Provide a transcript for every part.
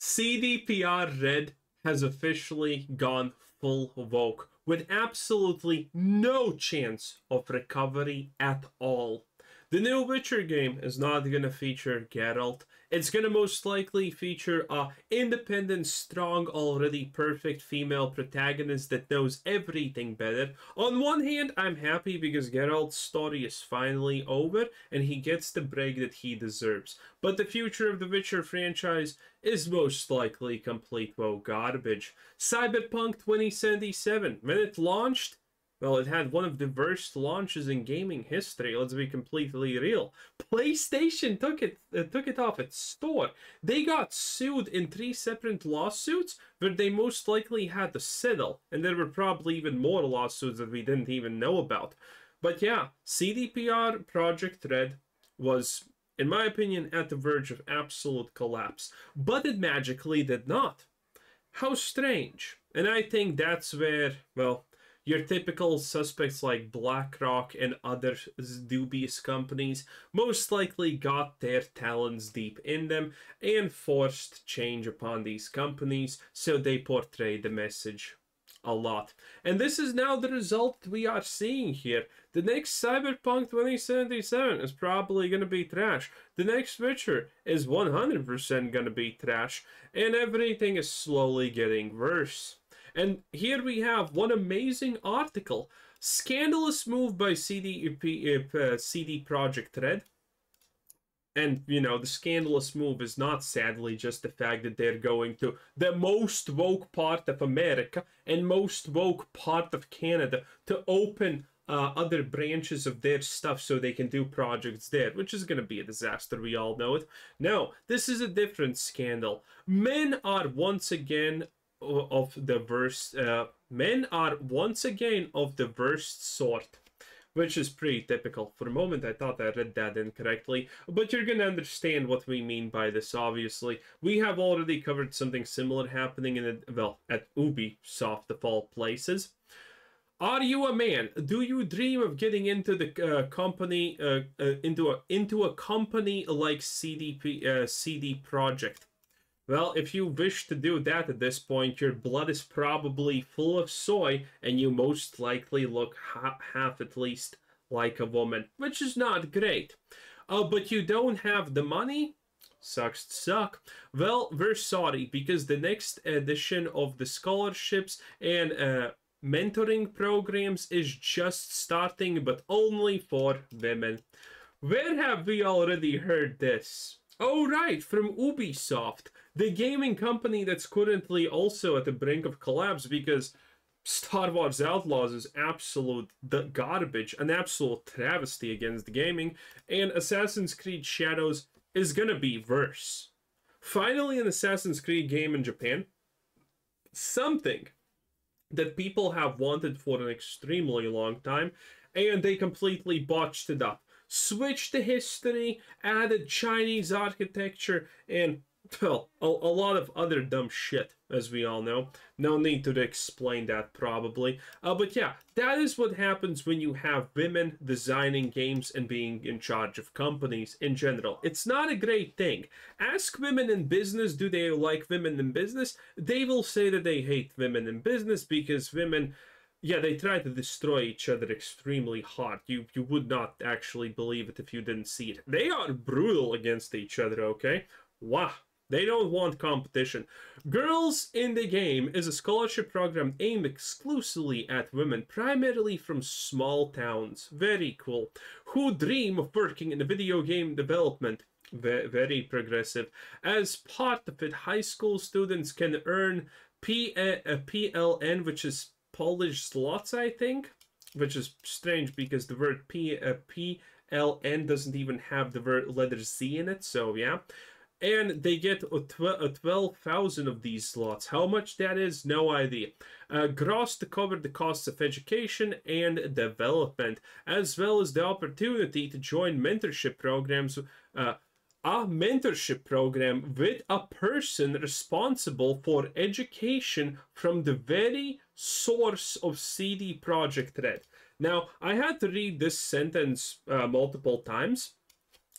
CDPR Red has officially gone full woke, with absolutely no chance of recovery at all. The new Witcher game is not going to feature Geralt. It's going to most likely feature a independent, strong, already perfect female protagonist that knows everything better. On one hand, I'm happy because Geralt's story is finally over and he gets the break that he deserves. But the future of the Witcher franchise is most likely complete woke garbage. Cyberpunk 2077, when it launched, well, it had one of the worst launches in gaming history, let's be completely real. PlayStation took it off its store. They got sued in 3 separate lawsuits where they most likely had to settle. And there were probably even more lawsuits that we didn't even know about. But yeah, CDPR Project Red was, in my opinion, at the verge of absolute collapse. But it magically did not. How strange. And I think that's where, well, your typical suspects like BlackRock and other dubious companies most likely got their talons deep in them and forced change upon these companies, so they portray the message a lot. And this is now the result we are seeing here. The next Cyberpunk 2077 is probably going to be trash. The next Witcher is 100% going to be trash. And everything is slowly getting worse. And here we have one amazing article. Scandalous move by CD Projekt Red. And, you know, the scandalous move is not, sadly, just the fact that they're going to the most woke part of America and most woke part of Canada to open other branches of their stuff so they can do projects there, which is going to be a disaster, we all know it. No, this is a different scandal. Men are once again of the worst, men are once again of the worst sort, which is pretty typical. For a moment I thought I read that incorrectly, but you're gonna understand what we mean by this, obviously. We have already covered something similar happening in at Ubisoft of all places. Are you a man? Do you dream of getting into the company, into a company like CD Projekt? Well, if you wish to do that at this point, your blood is probably full of soy, and you most likely look half at least like a woman, which is not great. But you don't have the money? Sucks to suck. Well, we're sorry, because the next edition of the scholarships and mentoring programs is just starting, but only for women. Where have we already heard this? Oh, right, from Ubisoft, the gaming company that's currently also at the brink of collapse because Star Wars Outlaws is absolute garbage, an absolute travesty against gaming, and Assassin's Creed Shadows is gonna be worse. Finally, an Assassin's Creed game in Japan. Something that people have wanted for an extremely long time, and they completely botched it up. Switched the history, added Chinese architecture, and, well, a lot of other dumb shit, as we all know. No need to explain that, probably. But yeah, that is what happens when you have women designing games and being in charge of companies in general. It's not a great thing. Ask women in business, do they like women in business? They will say that they hate women in business because women... yeah, they try to destroy each other extremely hard. You would not actually believe it if you didn't see it. They are brutal against each other, okay? Wow. They don't want competition. Girls in the Game is a scholarship program aimed exclusively at women, primarily from small towns. Very cool. Who dream of working in video game development. Very progressive. As part of it, high school students can earn PLN, which is Polish zlots, I think, which is strange because the word PLN doesn't even have the letter Z in it, so yeah. And they get 12,000 of these slots. How much that is, no idea. Gross to cover the costs of education and development, as well as the opportunity to join mentorship programs. A mentorship program with a person responsible for education from the very source of CD Projekt Red. Now, I had to read this sentence multiple times.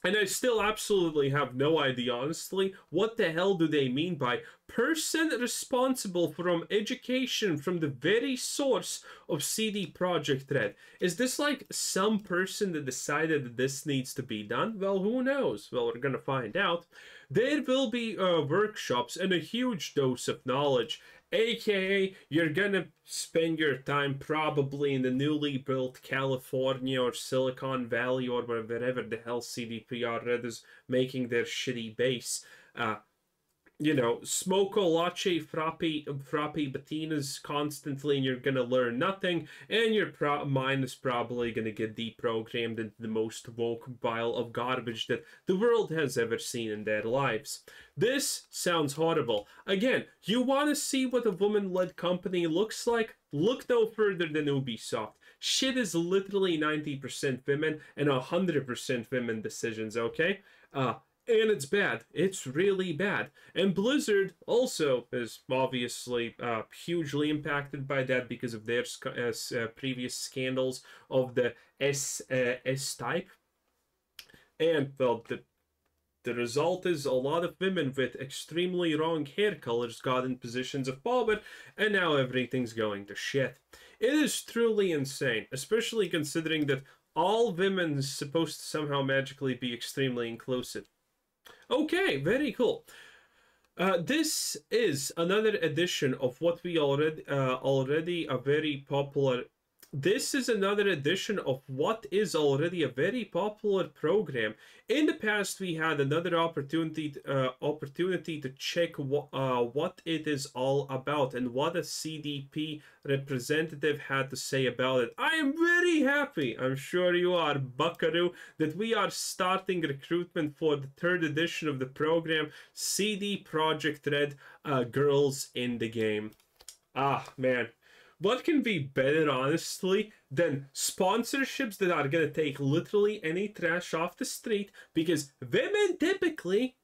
And I still absolutely have no idea, honestly, what the hell do they mean by person responsible from education from the very source of CD Projekt Red? Is this like some person that decided that this needs to be done? Well, who knows? Well, we're gonna find out. There will be workshops and a huge dose of knowledge, aka you're gonna spend your time probably in the newly built California or Silicon Valley or wherever the hell CDPR Red is making their shitty base. You know, smoke a latte frappe batinas constantly, and you're gonna learn nothing, and your mind is probably gonna get deprogrammed into the most woke pile of garbage that the world has ever seen in their lives. This sounds horrible. Again, you want to see what a woman-led company looks like? Look no further than Ubisoft. Shit is literally 90% women and 100% women decisions, okay? And it's bad. It's really bad. And Blizzard also is obviously hugely impacted by that because of their previous scandals of the S-type. And, well, the result is a lot of women with extremely wrong hair colors got in positions of power, and now everything's going to shit. It is truly insane, especially considering that all women is supposed to somehow magically be extremely inclusive. Okay, very cool. This is another edition of what we already a very popular. This is another edition of what is already a very popular program. In the past, we had another opportunity to check what it is all about and what a CDP representative had to say about it. I am very happy, I'm sure you are, buckaroo, that we are starting recruitment for the third edition of the program, CD Projekt Red, Girls in the Game. Ah, man. What can be better, honestly, than sponsorships that are gonna take literally any trash off the street? Because women typically,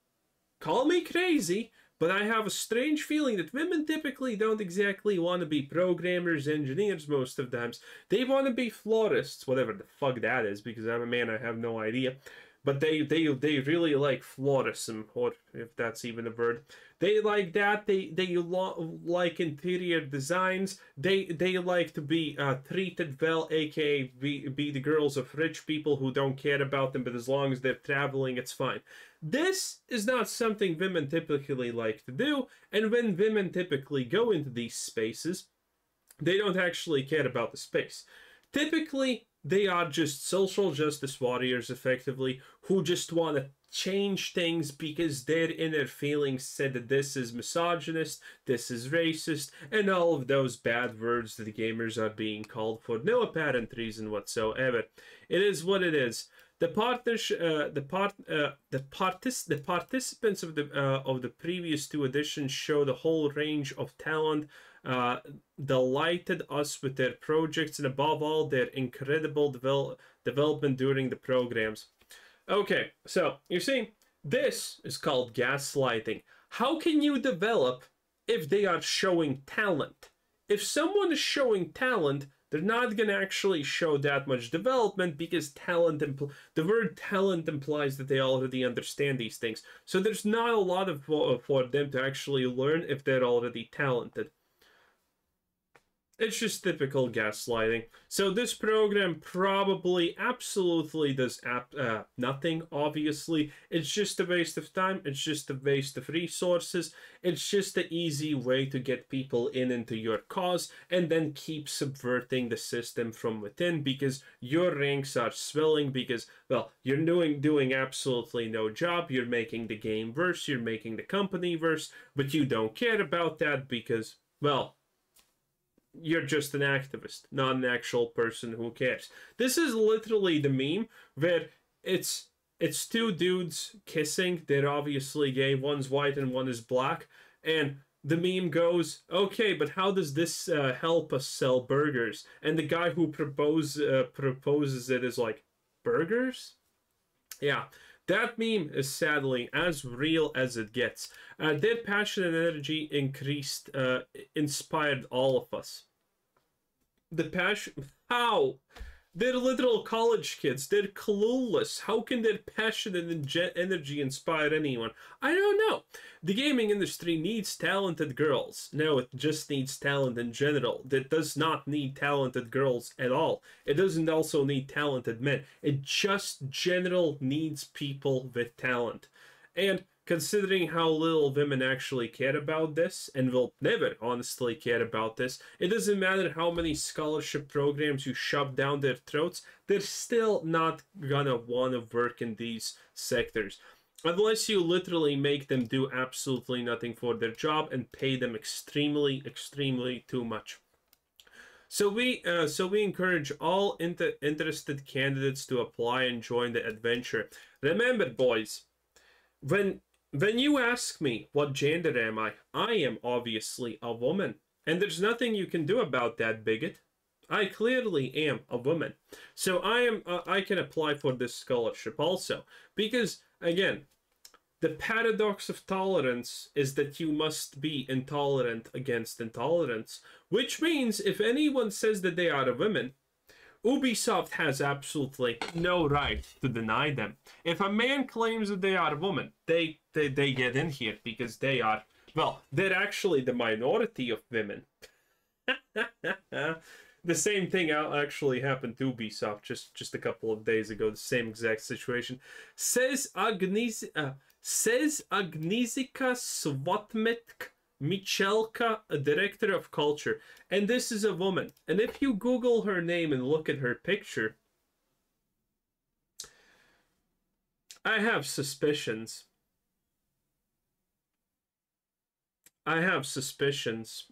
call me crazy, but I have a strange feeling that women typically don't exactly want to be programmers, engineers most of the times. They want to be florists, whatever the fuck that is, because I'm a man, I have no idea. But they really like florism, or if that's even a word. They like that. They like interior designs. They like to be treated well, aka be the girls of rich people who don't care about them, but as long as they're traveling, it's fine. This is not something women typically like to do, and when women typically go into these spaces, they don't actually care about the space. Typically, they are just social justice warriors, effectively, who just want to change things because their inner feelings said that this is misogynist, this is racist, and all of those bad words that the gamers are being called for no apparent reason whatsoever. It is what it is. The participants of the previous two editions showed a whole range of talent, delighted us with their projects, and above all, their incredible development during the programs. Okay, so you see, this is called gaslighting. How can you develop if they are showing talent? If someone is showing talent, they're not going to actually show that much development because the word talent implies that they already understand these things. So there's not a lot of for them to actually learn if they're already talented. It's just typical gaslighting. So this program probably absolutely does nothing, obviously. It's just a waste of time. It's just a waste of resources. It's just an easy way to get people into your cause and then keep subverting the system from within because your ranks are swelling because, well, you're doing absolutely no job. You're making the game worse. You're making the company worse. But you don't care about that because, well, you're just an activist, not an actual person who cares. This is literally the meme where it's two dudes kissing. They're obviously gay. One's white and one is black. And the meme goes, okay, but how does this help us sell burgers? And the guy who proposes it is like, burgers? Yeah. That meme is sadly as real as it gets. Their passion and energy inspired all of us. The passion, how? They're literal college kids. They're clueless. How can their passion and energy inspire anyone? I don't know. The gaming industry needs talented girls. No, it just needs talent in general. It does not need talented girls at all. It doesn't also need talented men. It just general needs people with talent. And considering how little women actually care about this, and will never honestly care about this, it doesn't matter how many scholarship programs you shove down their throats, they're still not gonna want to work in these sectors. Unless you literally make them do absolutely nothing for their job and pay them extremely, extremely too much. So we encourage all interested candidates to apply and join the adventure. Remember, boys, when you ask me what gender am I am obviously a woman. And there's nothing you can do about that, bigot. I clearly am a woman. So I can apply for this scholarship also. Because, again, the paradox of tolerance is that you must be intolerant against intolerance. Which means if anyone says that they are a woman, Ubisoft has absolutely no right to deny them. If a man claims that they are a woman, they get in here because they are, well, they're actually the minority of women. The same thing actually happened to Ubisoft just a couple of days ago. The same exact situation. Says Agnieszka Swatmetk Michelka, a director of culture, and this is a woman. And if you Google her name and look at her picture, I have suspicions. I have suspicions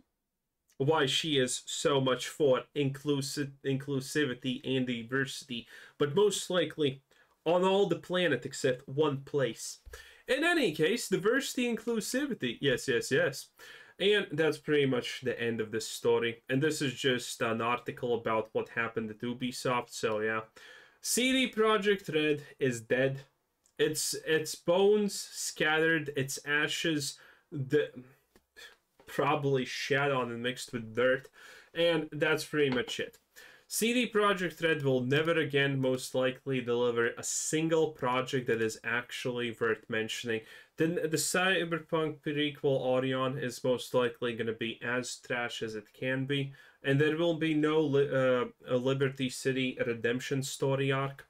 why she is so much for inclusivity and diversity, but most likely on all the planet except one place. In any case, diversity, inclusivity, yes, yes, yes. And that's pretty much the end of this story. And this is just an article about what happened at Ubisoft, so yeah. CD Projekt Red is dead. Its bones scattered, its ashes probably shat on and mixed with dirt. And that's pretty much it. CD Projekt Red will never again most likely deliver a single project that is actually worth mentioning. Then the Cyberpunk prequel Orion is most likely going to be as trash as it can be, and there will be no Liberty City redemption story arc.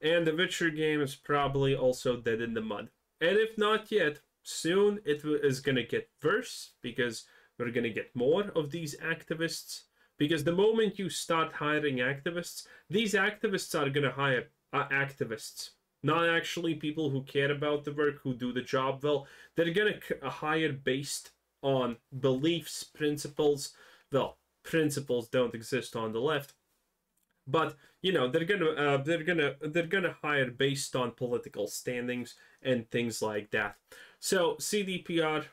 And the Witcher game is probably also dead in the mud. And if not yet, soon it is going to get worse, because we're going to get more of these activists. Because the moment you start hiring activists, these activists are going to hire activists. Not actually people who care about the work, who do the job well. They're going to hire based on beliefs, principles. Well, principles don't exist on the left. But, you know, they're gonna hire based on political standings and things like that. So CDPR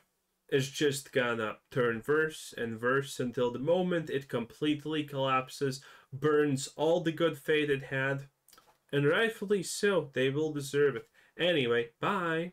is just gonna turn worse and worse until the moment it completely collapses, burns all the good faith it had, and rightfully so, they will deserve it. Anyway, bye!